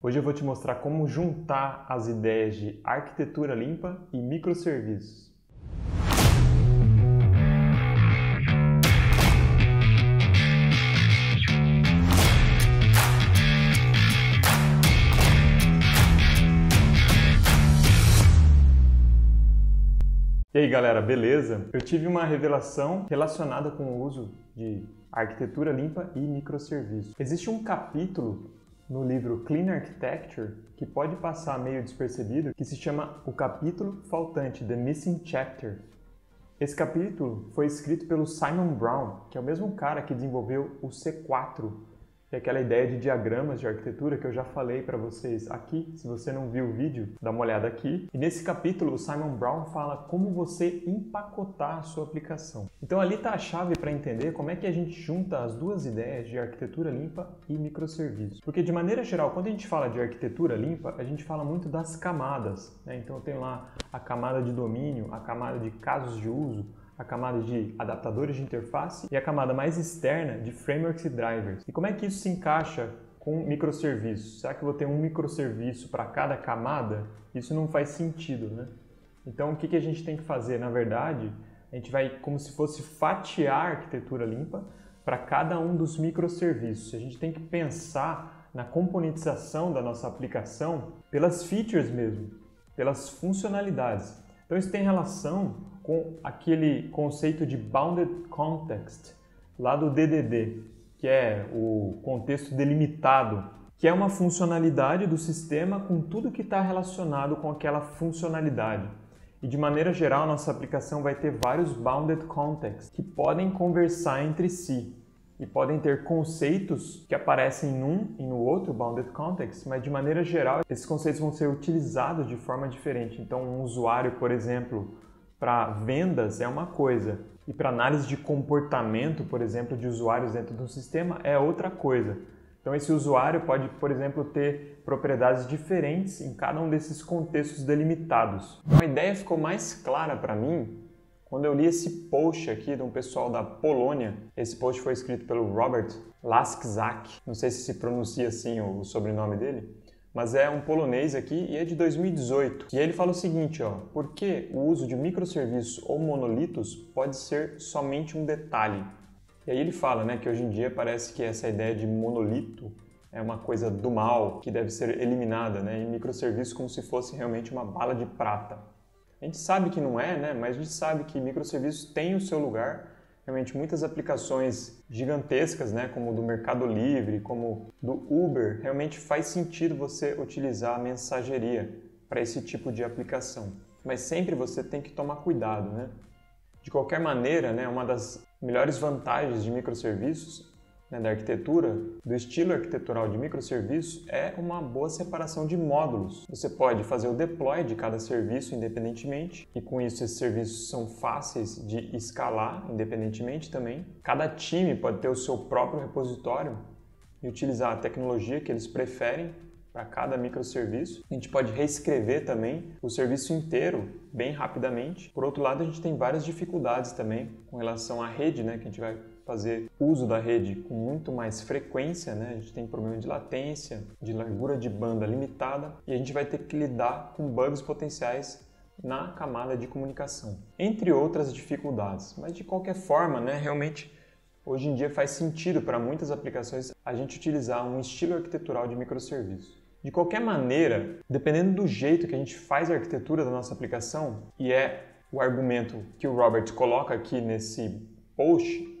Hoje eu vou te mostrar como juntar as ideias de arquitetura limpa e microserviços. E aí galera, beleza? Eu tive uma revelação relacionada com o uso de arquitetura limpa e microserviços. Existe um capítulo no livro Clean Architecture que pode passar meio despercebido, que se chama o capítulo faltante, The Missing Chapter. Esse capítulo foi escrito pelo Simon Brown, que é o mesmo cara que desenvolveu o C4, que é aquela ideia de diagramas de arquitetura que eu já falei para vocês aqui. Se você não viu o vídeo, dá uma olhada aqui. E nesse capítulo, o Simon Brown fala como você empacotar a sua aplicação. Então ali está a chave para entender como é que a gente junta as duas ideias de arquitetura limpa e microserviços. Porque de maneira geral, quando a gente fala de arquitetura limpa, a gente fala muito das camadas, né? Então tem lá a camada de domínio, a camada de casos de uso, a camada de adaptadores de interface e a camada mais externa de frameworks e drivers. E como é que isso se encaixa com microserviços? Será que eu vou ter um microserviço para cada camada? Isso não faz sentido, né? Então o que a gente tem que fazer? Na verdade, a gente vai como se fosse fatiar a arquitetura limpa para cada um dos microserviços. A gente tem que pensar na componentização da nossa aplicação pelas features mesmo, pelas funcionalidades. Então isso tem relação com aquele conceito de Bounded Context, lá do DDD, que é o contexto delimitado, que é uma funcionalidade do sistema com tudo que está relacionado com aquela funcionalidade. E de maneira geral, a nossa aplicação vai ter vários Bounded Contexts que podem conversar entre si e podem ter conceitos que aparecem num e no outro Bounded Context, mas de maneira geral, esses conceitos vão ser utilizados de forma diferente. Então, um usuário, por exemplo, para vendas é uma coisa, e para análise de comportamento, por exemplo, de usuários dentro do sistema é outra coisa. Então esse usuário pode, por exemplo, ter propriedades diferentes em cada um desses contextos delimitados. Então a ideia ficou mais clara para mim quando eu li esse post aqui de um pessoal da Polônia. Esse post foi escrito pelo Robert Laskzak, não sei se pronuncia assim o sobrenome dele, mas é um polonês aqui e é de 2018. E ele fala o seguinte, ó, por que o uso de microserviços ou monolitos pode ser somente um detalhe? E aí ele fala, né, que hoje em dia parece que essa ideia de monolito é uma coisa do mal, que deve ser eliminada, né, e microserviços como se fosse realmente uma bala de prata. A gente sabe que não é, né, mas a gente sabe que microserviços têm o seu lugar. Realmente muitas aplicações gigantescas, né, como do Mercado Livre, como do Uber, realmente faz sentido você utilizar a mensageria para esse tipo de aplicação. Mas sempre você tem que tomar cuidado, né? De qualquer maneira, né, uma das melhores vantagens de microserviços, né, da arquitetura, do estilo arquitetural de microserviços, é uma boa separação de módulos. Você pode fazer o deploy de cada serviço independentemente, e com isso esses serviços são fáceis de escalar independentemente também. Cada time pode ter o seu próprio repositório e utilizar a tecnologia que eles preferem para cada microserviço. A gente pode reescrever também o serviço inteiro bem rapidamente. Por outro lado, a gente tem várias dificuldades também com relação à rede, né, que a gente vai fazer uso da rede com muito mais frequência, né? A gente tem problema de latência, de largura de banda limitada e a gente vai ter que lidar com bugs potenciais na camada de comunicação, entre outras dificuldades. Mas de qualquer forma, né, realmente hoje em dia faz sentido para muitas aplicações a gente utilizar um estilo arquitetural de microserviço. De qualquer maneira, dependendo do jeito que a gente faz a arquitetura da nossa aplicação, e é o argumento que o Robert coloca aqui nesse post,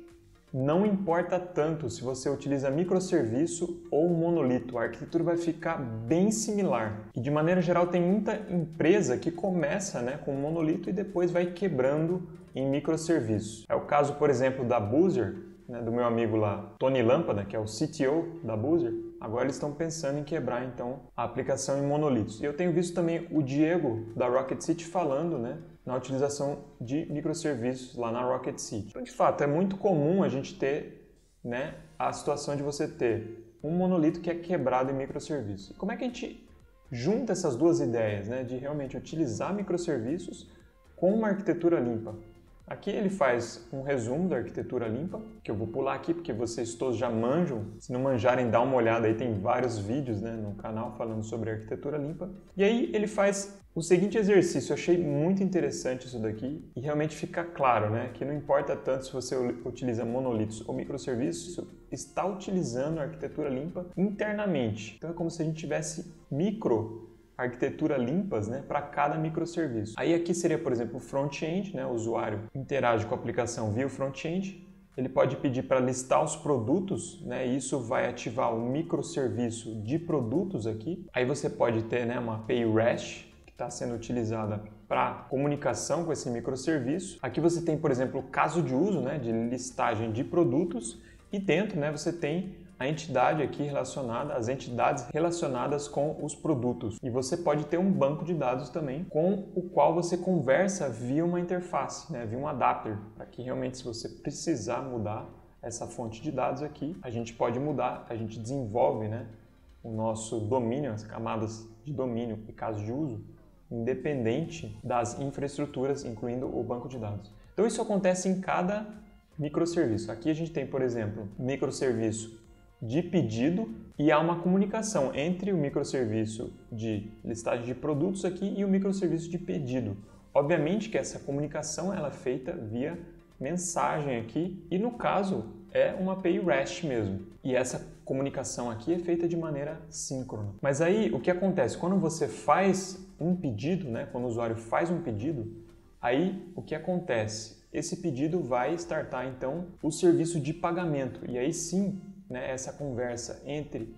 não importa tanto se você utiliza microserviço ou monolito, a arquitetura vai ficar bem similar. E de maneira geral tem muita empresa que começa, né, com monolito e depois vai quebrando em microserviços. É o caso, por exemplo, da Boozer, né, do meu amigo lá, Tony Lâmpada, que é o CTO da Boozer. Agora eles estão pensando em quebrar então a aplicação em monolitos. E eu tenho visto também o Diego da Rocket City falando, né, na utilização de microserviços lá na Rocket City. Então, de fato, é muito comum a gente ter, né, a situação de você ter um monolito que é quebrado em microserviços. E como é que a gente junta essas duas ideias, né, de realmente utilizar microserviços com uma arquitetura limpa? Aqui ele faz um resumo da arquitetura limpa, que eu vou pular aqui porque vocês todos já manjam. Se não manjarem, dá uma olhada aí, tem vários vídeos, né, no canal falando sobre arquitetura limpa. E aí ele faz o seguinte exercício, eu achei muito interessante isso daqui e realmente fica claro, né, que não importa tanto se você utiliza monolitos ou microserviços, está utilizando a arquitetura limpa internamente. Então é como se a gente tivesse arquitetura limpas, né, para cada microserviço. Aí aqui seria, por exemplo, o front-end, né, o usuário interage com a aplicação via o front-end, ele pode pedir para listar os produtos, né, e isso vai ativar o microserviço de produtos aqui. Aí você pode ter, né, uma API REST, que está sendo utilizada para comunicação com esse microserviço. Aqui você tem, por exemplo, o caso de uso, né, de listagem de produtos, e dentro, né, você tem a entidade aqui relacionada, as entidades relacionadas com os produtos. E você pode ter um banco de dados também com o qual você conversa via uma interface, né, via um adapter, para que realmente se você precisar mudar essa fonte de dados aqui, a gente pode mudar, a gente desenvolve, né, o nosso domínio, as camadas de domínio e casos de uso, independente das infraestruturas, incluindo o banco de dados. Então isso acontece em cada microserviço. Aqui a gente tem, por exemplo, microserviço de pedido e há uma comunicação entre o microserviço de listagem de produtos aqui e o microserviço de pedido. Obviamente que essa comunicação ela é feita via mensagem aqui e no caso é uma API REST mesmo. E essa comunicação aqui é feita de maneira síncrona. Mas aí o que acontece? Quando você faz um pedido, né, quando o usuário faz um pedido, aí o que acontece? Esse pedido vai startar então o serviço de pagamento e aí sim, né, essa conversa entre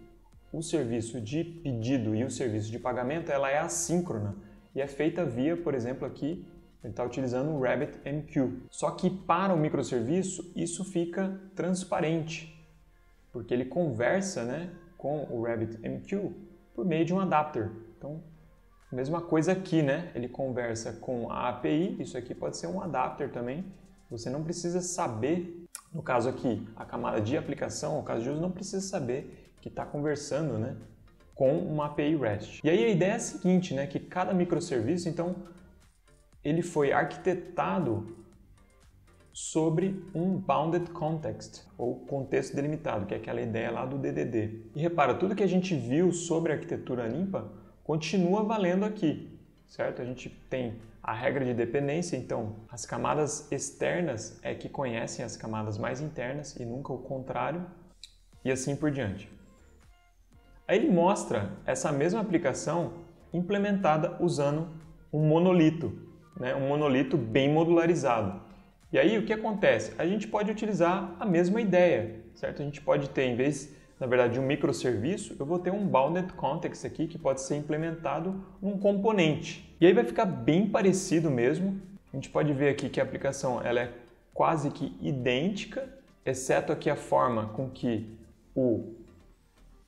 o serviço de pedido e o serviço de pagamento, ela é assíncrona e é feita via, por exemplo, aqui ele está utilizando o RabbitMQ. Só que para o microserviço isso fica transparente, porque ele conversa, né, com o RabbitMQ por meio de um adapter. Então, mesma coisa aqui, né? Ele conversa com a API, isso aqui pode ser um adapter também. Você não precisa saber, no caso aqui, a camada de aplicação, o caso de uso, não precisa saber que está conversando, né, com uma API REST. E aí a ideia é a seguinte, né, que cada microserviço, então, ele foi arquitetado sobre um Bounded Context, ou contexto delimitado, que é aquela ideia lá do DDD. E repara, tudo que a gente viu sobre a arquitetura limpa continua valendo aqui, certo? A gente tem a regra de dependência, então as camadas externas é que conhecem as camadas mais internas e nunca o contrário, e assim por diante. Aí ele mostra essa mesma aplicação implementada usando um monolito, né? Um monolito bem modularizado. E aí o que acontece? A gente pode utilizar a mesma ideia, certo? A gente pode ter, em vez, na verdade, de um microserviço, eu vou ter um Bounded Context aqui que pode ser implementado num componente. E aí vai ficar bem parecido mesmo. A gente pode ver aqui que a aplicação ela é quase que idêntica, exceto aqui a forma com que o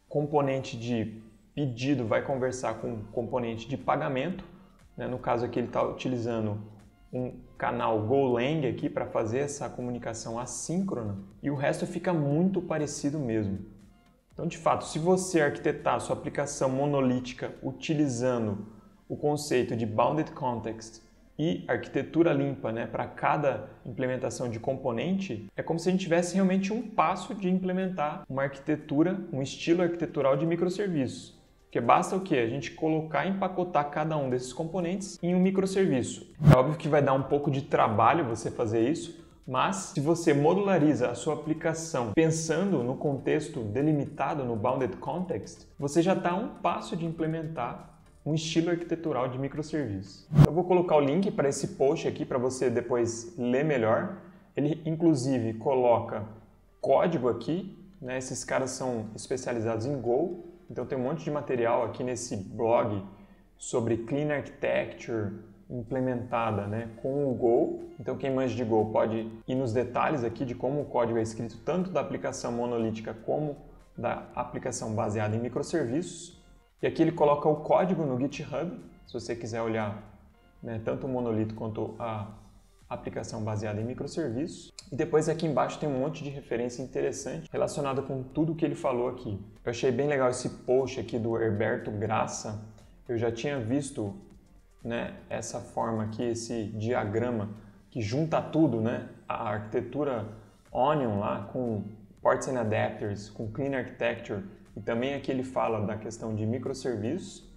componente de pedido vai conversar com o componente de pagamento. No caso aqui ele está utilizando um canal Golang aqui para fazer essa comunicação assíncrona e o resto fica muito parecido mesmo. Então, de fato, se você arquitetar a sua aplicação monolítica utilizando o conceito de Bounded Context e arquitetura limpa, né, para cada implementação de componente, é como se a gente tivesse realmente um passo de implementar uma arquitetura, um estilo arquitetural de microserviços. Porque basta o quê? A gente colocar e empacotar cada um desses componentes em um microserviço. É óbvio que vai dar um pouco de trabalho você fazer isso, mas se você modulariza a sua aplicação pensando no contexto delimitado, no Bounded Context, você já está a um passo de implementar um estilo arquitetural de microserviços. Eu vou colocar o link para esse post aqui para você depois ler melhor. Ele inclusive coloca código aqui, né? Esses caras são especializados em Go. Então tem um monte de material aqui nesse blog sobre Clean Architecture implementada, né, com o Go. Então quem manja de Go pode ir nos detalhes aqui de como o código é escrito tanto da aplicação monolítica como da aplicação baseada em microserviços. E aqui ele coloca o código no GitHub, se você quiser olhar, né, tanto o monolito quanto a aplicação baseada em microserviços. E depois aqui embaixo tem um monte de referência interessante relacionada com tudo que ele falou aqui. Eu achei bem legal esse post aqui do Herberto Graça. Eu já tinha visto, né, essa forma aqui, esse diagrama que junta tudo, né? A arquitetura Onion lá com Ports and Adapters, com Clean Architecture, e também aqui ele fala da questão de microserviços.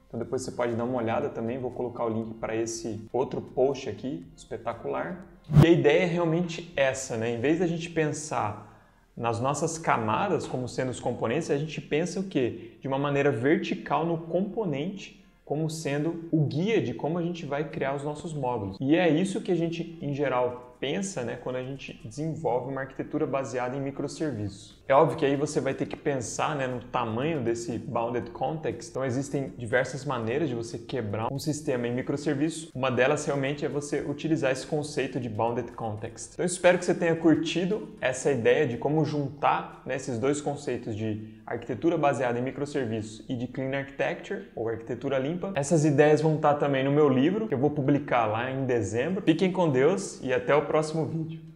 Então depois você pode dar uma olhada também, vou colocar o link para esse outro post aqui, espetacular. E a ideia é realmente essa, né? Em vez da gente pensar nas nossas camadas como sendo os componentes, a gente pensa o quê? De uma maneira vertical no componente, como sendo o guia de como a gente vai criar os nossos módulos. E é isso que a gente, em geral, pensa, né, quando a gente desenvolve uma arquitetura baseada em microserviços. É óbvio que aí você vai ter que pensar, né, no tamanho desse Bounded Context. Então existem diversas maneiras de você quebrar um sistema em microserviços. Uma delas realmente é você utilizar esse conceito de Bounded Context. Então eu espero que você tenha curtido essa ideia de como juntar, né, esses dois conceitos de arquitetura baseada em microserviços e de Clean Architecture, ou arquitetura limpa. Essas ideias vão estar também no meu livro, que eu vou publicar lá em dezembro. Fiquem com Deus e até o próximo vídeo.